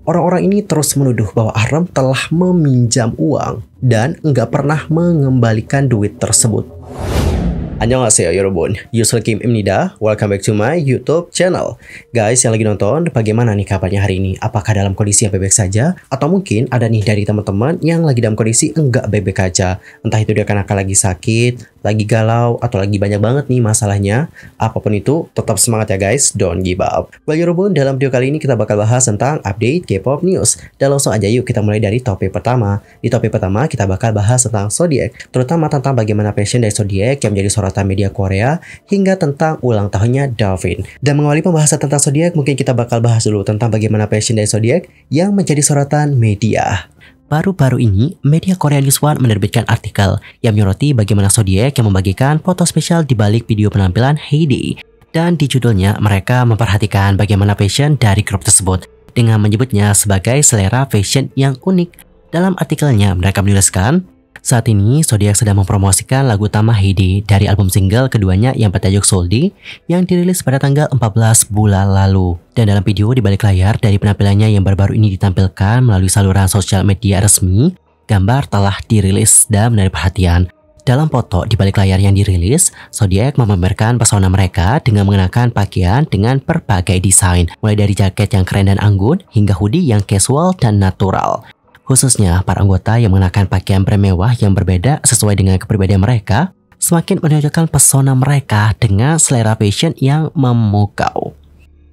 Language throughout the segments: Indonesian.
Orang-orang ini terus menuduh bahwa Ahram telah meminjam uang dan nggak pernah mengembalikan duit tersebut. Annyeonghaseyo 여러분, Yusuf Kim Imnida, welcome back to my YouTube channel. Guys yang lagi nonton, bagaimana nih kabarnya hari ini? Apakah dalam kondisi yang baik-baik saja? Atau mungkin ada nih dari teman-teman yang lagi dalam kondisi enggak baik-baik aja? Entah itu dia karena lagi sakit, lagi galau, atau lagi banyak banget nih masalahnya. Apapun itu, tetap semangat ya guys, don't give up. Well 여러분, dalam video kali ini kita bakal bahas tentang update K-pop news. Dan langsung aja yuk kita mulai dari topik pertama. Di topik pertama kita bakal bahas tentang Zodiac, terutama tentang bagaimana fashion dari Zodiac yang menjadi sorotan media Korea hingga tentang ulang tahunnya Davin. Dan mengawali pembahasan tentang Zodiac, mungkin kita bakal bahas dulu tentang bagaimana fashion dari Zodiac yang menjadi sorotan media. Baru-baru ini, media Korea News One menerbitkan artikel yang menyoroti bagaimana Zodiac yang membagikan foto spesial di balik video penampilan Heyday. Dan di judulnya, mereka memperhatikan bagaimana fashion dari grup tersebut dengan menyebutnya sebagai selera fashion yang unik. Dalam artikelnya, mereka menuliskan, saat ini, Zodiac sedang mempromosikan lagu utama Heyday dari album single keduanya yang bertajuk Soldi yang dirilis pada tanggal 14 bulan lalu. Dan dalam video di balik layar dari penampilannya yang baru-baru ini ditampilkan melalui saluran sosial media resmi, gambar telah dirilis dan menarik perhatian. Dalam foto di balik layar yang dirilis, Zodiac memamerkan pesona mereka dengan mengenakan pakaian dengan berbagai desain, mulai dari jaket yang keren dan anggun hingga hoodie yang casual dan natural. Khususnya para anggota yang mengenakan pakaian bermewah yang berbeda sesuai dengan kepribadian mereka, semakin menunjukkan pesona mereka dengan selera fashion yang memukau.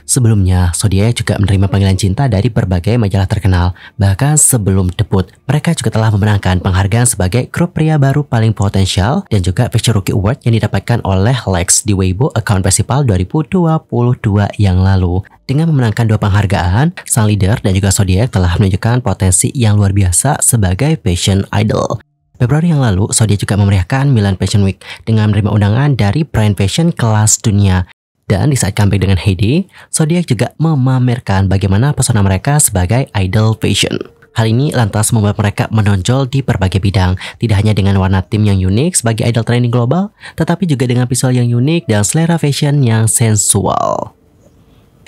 Sebelumnya, Zodiac juga menerima panggilan cinta dari berbagai majalah terkenal. Bahkan sebelum debut, mereka juga telah memenangkan penghargaan sebagai grup pria baru paling potensial dan juga Fashion Rookie Award yang didapatkan oleh Lex di Weibo Account Festival 2022 yang lalu. Dengan memenangkan 2 penghargaan, sang leader dan juga Zodiac telah menunjukkan potensi yang luar biasa sebagai fashion idol. Februari yang lalu, Zodiac juga memeriahkan Milan Fashion Week dengan menerima undangan dari brand fashion kelas dunia. Dan di saat comeback dengan Heyday, Zodiac juga memamerkan bagaimana pesona mereka sebagai idol fashion. Hal ini lantas membuat mereka menonjol di berbagai bidang, tidak hanya dengan warna tim yang unik sebagai idol trending global, tetapi juga dengan visual yang unik dan selera fashion yang sensual.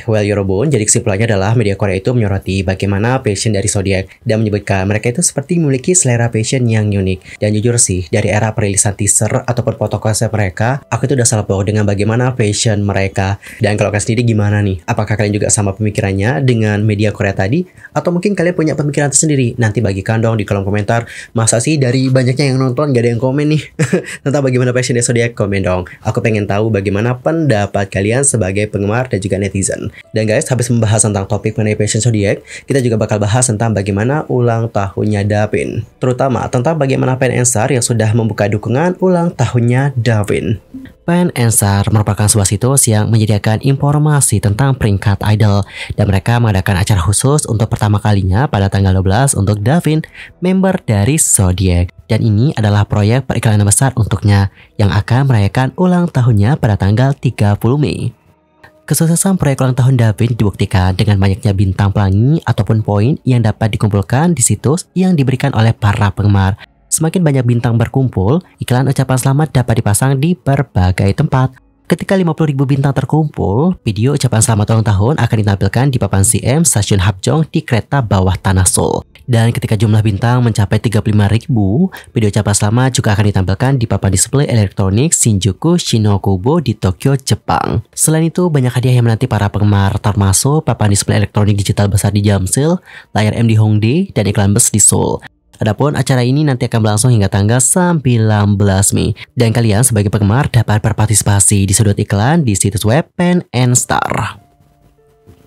Well Yorobun, jadi kesimpulannya adalah media Korea itu menyoroti bagaimana fashion dari Zodiac dan menyebutkan mereka itu seperti memiliki selera fashion yang unik. Dan jujur sih, dari era perilisan teaser ataupun foto konsep mereka, aku itu udah salvo dengan bagaimana fashion mereka. Dan kalau kalian sendiri gimana nih? Apakah kalian juga sama pemikirannya dengan media Korea tadi? Atau mungkin kalian punya pemikiran tersendiri? Nanti bagikan dong di kolom komentar. Masa sih dari banyaknya yang nonton gak ada yang komen nih? Tentang bagaimana fashion dari Zodiac, komen dong. Aku pengen tahu bagaimana pendapat kalian sebagai penggemar dan juga netizen. Dan guys, habis membahas tentang topik mengenai fashion Zodiac, kita juga bakal bahas tentang bagaimana ulang tahunnya Davin. Terutama tentang bagaimana fan Enstar yang sudah membuka dukungan ulang tahunnya Davin. Fan Enstar merupakan sebuah situs yang menyediakan informasi tentang peringkat idol. Dan mereka mengadakan acara khusus untuk pertama kalinya pada tanggal 12 untuk Davin, member dari Zodiac. Dan ini adalah proyek periklanan besar untuknya yang akan merayakan ulang tahunnya pada tanggal 30 Mei. Kesuksesan proyek ulang tahun Davin dibuktikan dengan banyaknya bintang pelangi ataupun poin yang dapat dikumpulkan di situs yang diberikan oleh para penggemar. Semakin banyak bintang berkumpul, iklan ucapan selamat dapat dipasang di berbagai tempat. Ketika 50.000 bintang terkumpul, video ucapan selamat ulang tahun akan ditampilkan di papan CM stasiun Hapjeong di kereta bawah tanah Seoul. Dan ketika jumlah bintang mencapai 35.000, video ucapan selamat juga akan ditampilkan di papan display elektronik Shinjuku Shinokubo di Tokyo, Jepang. Selain itu, banyak hadiah yang menanti para penggemar, termasuk papan display elektronik digital besar di Jamsil, layar MD Hongdae, dan iklan bus di Seoul. Adapun acara ini nanti akan berlangsung hingga tanggal 19 Mei. Dan kalian sebagai penggemar dapat berpartisipasi di sudut iklan di situs web Fan Enstar.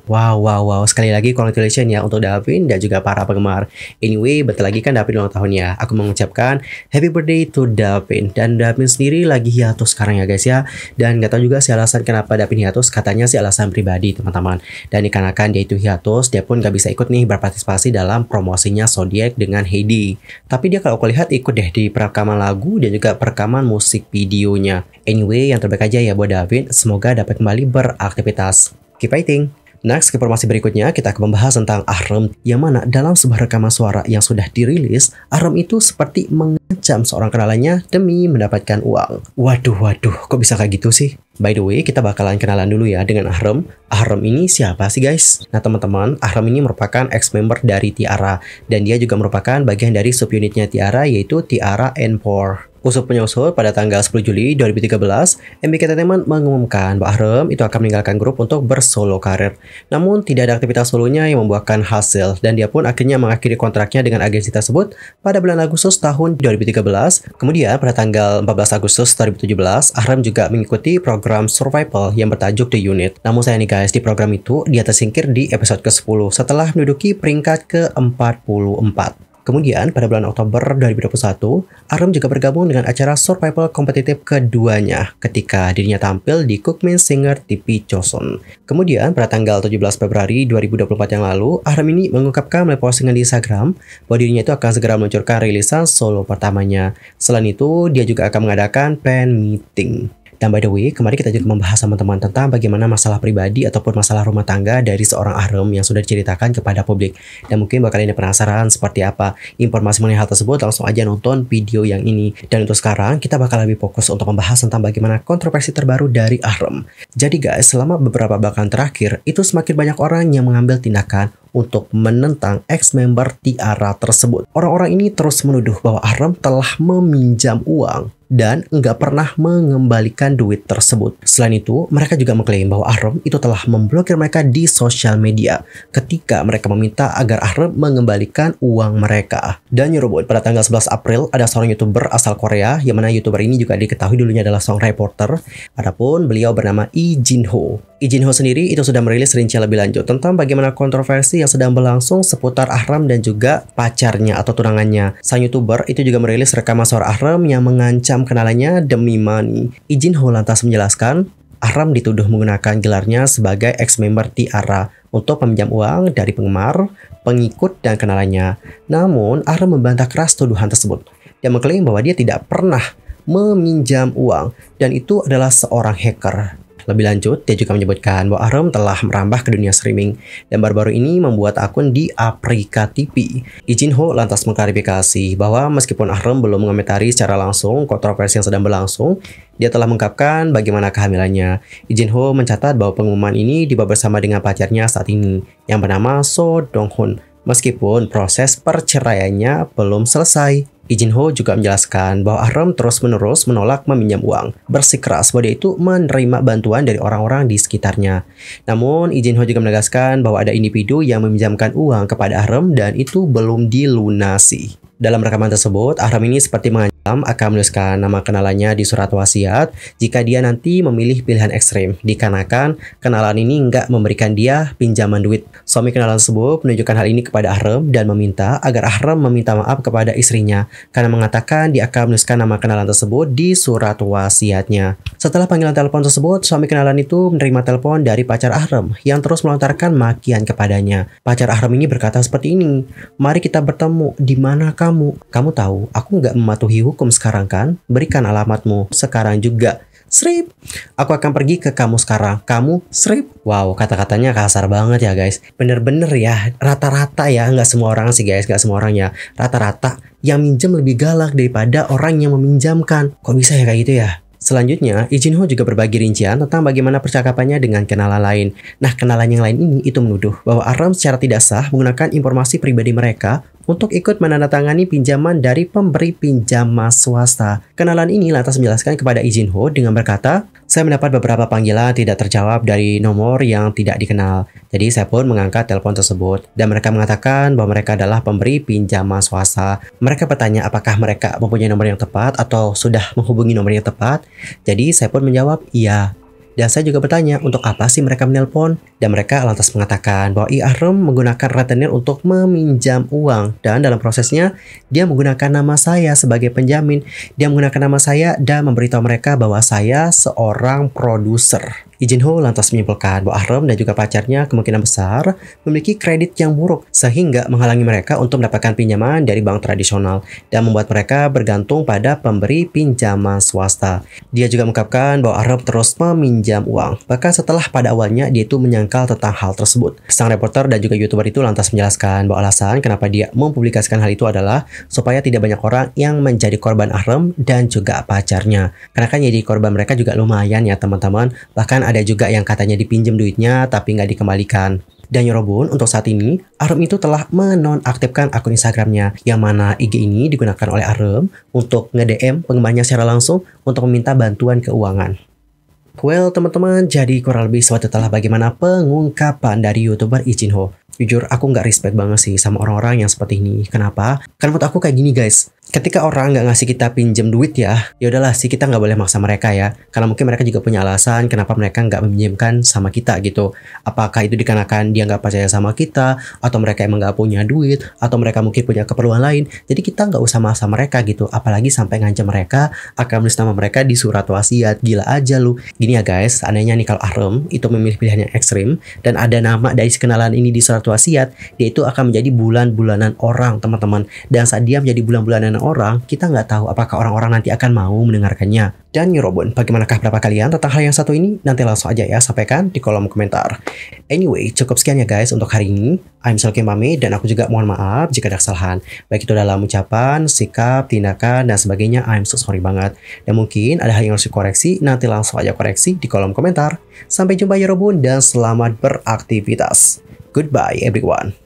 Wow, sekali lagi congratulations ya untuk Davin dan juga para penggemar. Anyway, bentar lagi kan Davin ulang tahunnya. Aku mengucapkan happy birthday to Davin. Dan Davin sendiri lagi hiatus sekarang ya guys ya. Dan gak tahu juga sih alasan kenapa Davin hiatus. Katanya sih alasan pribadi teman-teman. Dan dikarenakan dia itu hiatus, dia pun gak bisa ikut nih berpartisipasi dalam promosinya Zodiac dengan Heyday. Tapi dia kalau aku lihat ikut deh di perekaman lagu dan juga perekaman musik videonya. Anyway, yang terbaik aja ya buat Davin. Semoga dapat kembali beraktivitas. Keep fighting! Next, ke informasi berikutnya kita akan membahas tentang Ahram, yang mana dalam sebuah rekaman suara yang sudah dirilis, Ahram itu seperti mengancam seorang kenalannya demi mendapatkan uang. Waduh, kok bisa kayak gitu sih? By the way, kita bakalan kenalan dulu ya dengan Ahram. Ahram ini siapa sih guys? Nah teman-teman, Ahram ini merupakan ex-member dari T-Ara. Dan dia juga merupakan bagian dari subunitnya T-Ara, yaitu T-Ara N4. Usut punya usut, pada tanggal 10 Juli 2013, MBK Entertainment mengumumkan bahwa Ahram itu akan meninggalkan grup untuk bersolo karir. Namun, tidak ada aktivitas solonya yang membuahkan hasil, dan dia pun akhirnya mengakhiri kontraknya dengan agensi tersebut pada bulan Agustus tahun 2013. Kemudian, pada tanggal 14 Agustus 2017, Ahram juga mengikuti program Survival yang bertajuk The Unit. Namun saya nih guys, di program itu, dia tersingkir di episode ke-10 setelah menduduki peringkat ke-44. Kemudian, pada bulan Oktober 2021, Ahram juga bergabung dengan acara survival kompetitif keduanya ketika dirinya tampil di Cookmin Singer TV Chosun. Kemudian, pada tanggal 17 Februari 2024 yang lalu, Ahram ini mengungkapkan melalui postingan di Instagram bahwa dirinya itu akan segera meluncurkan rilisan solo pertamanya. Selain itu, dia juga akan mengadakan fan meeting. Dan by the way, kemarin kita juga membahas sama teman tentang bagaimana masalah pribadi ataupun masalah rumah tangga dari seorang Ahram yang sudah diceritakan kepada publik. Dan mungkin bakal ini penasaran seperti apa informasi mengenai hal tersebut, langsung aja nonton video yang ini. Dan untuk sekarang, kita bakal lebih fokus untuk membahas tentang bagaimana kontroversi terbaru dari Ahram. Jadi guys, selama beberapa bahkan terakhir, itu semakin banyak orang yang mengambil tindakan untuk menentang ex-member T-Ara tersebut. Orang-orang ini terus menuduh bahwa Ahram telah meminjam uang dan nggak pernah mengembalikan duit tersebut. Selain itu, mereka juga mengklaim bahwa Ahram itu telah memblokir mereka di sosial media ketika mereka meminta agar Ahram mengembalikan uang mereka. Dan Yorobot, pada tanggal 11 April, ada seorang YouTuber asal Korea, yang mana YouTuber ini juga diketahui dulunya adalah seorang reporter. Adapun beliau bernama Lee Jin-ho. Lee Jin-ho sendiri itu sudah merilis rincian lebih lanjut tentang bagaimana kontroversi yang sedang berlangsung seputar Ahram dan juga pacarnya atau tunangannya. Sang YouTuber itu juga merilis rekaman suara Ahram yang mengancam kenalannya demi money. Lee Jin-ho lantas menjelaskan, Ahram dituduh menggunakan gelarnya sebagai ex-member T-Ara untuk meminjam uang dari penggemar, pengikut, dan kenalannya. Namun, Ahram membantah keras tuduhan tersebut. Dia mengklaim bahwa dia tidak pernah meminjam uang dan itu adalah seorang hacker. Lebih lanjut, dia juga menyebutkan bahwa Ahram telah merambah ke dunia streaming dan baru-baru ini membuat akun di Aprika TV. Lee Jin-ho lantas mengklarifikasi bahwa meskipun Ahram belum mengomentari secara langsung kontroversi yang sedang berlangsung, dia telah mengungkapkan bagaimana kehamilannya. Lee Jin-ho mencatat bahwa pengumuman ini dibawa bersama dengan pacarnya saat ini, yang bernama So Dong-hun, meskipun proses perceraiannya belum selesai. Lee Jin-ho juga menjelaskan bahwa Ahram terus-menerus menolak meminjam uang, bersikeras bahwa dia itu menerima bantuan dari orang-orang di sekitarnya. Namun, Lee Jin-ho juga menegaskan bahwa ada individu yang meminjamkan uang kepada Ahram dan itu belum dilunasi. Dalam rekaman tersebut, Ahram ini seperti mengancam akan menuliskan nama kenalannya di surat wasiat jika dia nanti memilih pilihan ekstrim, dikarenakan kenalan ini nggak memberikan dia pinjaman duit. Suami kenalan tersebut menunjukkan hal ini kepada Ahram dan meminta agar Ahram meminta maaf kepada istrinya karena mengatakan dia akan menuliskan nama kenalan tersebut di surat wasiatnya. Setelah panggilan telepon tersebut, suami kenalan itu menerima telepon dari pacar Ahram yang terus melontarkan makian kepadanya. Pacar Ahram ini berkata seperti ini, "Mari kita bertemu, di mana kamu? Kamu tahu, aku nggak mematuhi hukum sekarang kan? Berikan alamatmu sekarang juga. Srip, aku akan pergi ke kamu sekarang. Kamu srip." Wow, kata-katanya kasar banget ya guys. Bener-bener ya, rata-rata ya, nggak semua orang sih guys, nggak semua orang ya. Rata-rata yang minjem lebih galak daripada orang yang meminjamkan. Kok bisa ya kayak gitu ya? Selanjutnya, Lee Jin-ho juga berbagi rincian tentang bagaimana percakapannya dengan kenalan lain. Nah, kenalan yang lain ini itu menuduh bahwa Ahram secara tidak sah menggunakan informasi pribadi mereka untuk ikut menandatangani pinjaman dari pemberi pinjaman swasta. Kenalan ini lantas menjelaskan kepada Lee Jin-ho dengan berkata, "Saya mendapat beberapa panggilan tidak terjawab dari nomor yang tidak dikenal. Jadi saya pun mengangkat telepon tersebut dan mereka mengatakan bahwa mereka adalah pemberi pinjaman swasta. Mereka bertanya apakah mereka mempunyai nomor yang tepat atau sudah menghubungi nomor yang tepat. Jadi saya pun menjawab iya. Dan saya juga bertanya untuk apa sih mereka menelpon, dan mereka lantas mengatakan bahwa Ahram menggunakan rentenir untuk meminjam uang, dan dalam prosesnya dia menggunakan nama saya sebagai penjamin. Dia menggunakan nama saya dan memberitahu mereka bahwa saya seorang produser." Lee Jin-ho lantas menyimpulkan bahwa Ahram dan juga pacarnya kemungkinan besar memiliki kredit yang buruk sehingga menghalangi mereka untuk mendapatkan pinjaman dari bank tradisional dan membuat mereka bergantung pada pemberi pinjaman swasta. Dia juga mengungkapkan bahwa Ahram terus meminjam uang, bahkan setelah pada awalnya dia itu menyangka dangkal tentang hal tersebut. Sang reporter dan juga YouTuber itu lantas menjelaskan bahwa alasan kenapa dia mempublikasikan hal itu adalah supaya tidak banyak orang yang menjadi korban Ahrem dan juga pacarnya. Karena kan jadi korban mereka juga lumayan ya teman-teman. Bahkan ada juga yang katanya dipinjam duitnya tapi nggak dikembalikan. Dan Yorobun, untuk saat ini, Ahrem itu telah menonaktifkan akun Instagramnya, yang mana IG ini digunakan oleh Ahrem untuk nge-DM penggemarnya secara langsung untuk meminta bantuan keuangan. Well teman-teman, jadi kurang lebih suatu telah bagaimana pengungkapan dari YouTuber Lee Jin Ho. Jujur, aku nggak respect banget sih sama orang-orang yang seperti ini. Kenapa? Karena menurut aku kayak gini guys. Ketika orang nggak ngasih kita pinjam duit ya udahlah sih, kita nggak boleh maksa mereka ya. Karena mungkin mereka juga punya alasan kenapa mereka nggak meminjamkan sama kita gitu. Apakah itu dikarenakan dia nggak percaya sama kita, atau mereka emang nggak punya duit, atau mereka mungkin punya keperluan lain. Jadi kita nggak usah maksa mereka gitu. Apalagi sampai ngancam mereka akan menulis nama mereka di surat wasiat. Gila aja lu. Gini ya guys, seandainya nih kalau Ahrem itu memilih pilihan yang ekstrim dan ada nama dari kenalan ini di surat wasiat, dia itu akan menjadi bulan-bulanan orang teman-teman. Dan saat dia menjadi bulan-bulanan orang, kita nggak tahu apakah orang-orang nanti akan mau mendengarkannya. Dan Yorobun, bagaimanakah pendapat kalian tentang hal yang satu ini? Nanti langsung aja ya sampaikan di kolom komentar. Anyway, cukup sekian ya guys untuk hari ini. I'm Yuselkim Mame dan aku juga mohon maaf jika ada kesalahan, baik itu dalam ucapan, sikap, tindakan, dan sebagainya. I'm so sorry banget. Dan mungkin ada hal yang harus dikoreksi, nanti langsung aja koreksi di kolom komentar. Sampai jumpa Yorobun dan selamat beraktivitas. Goodbye everyone.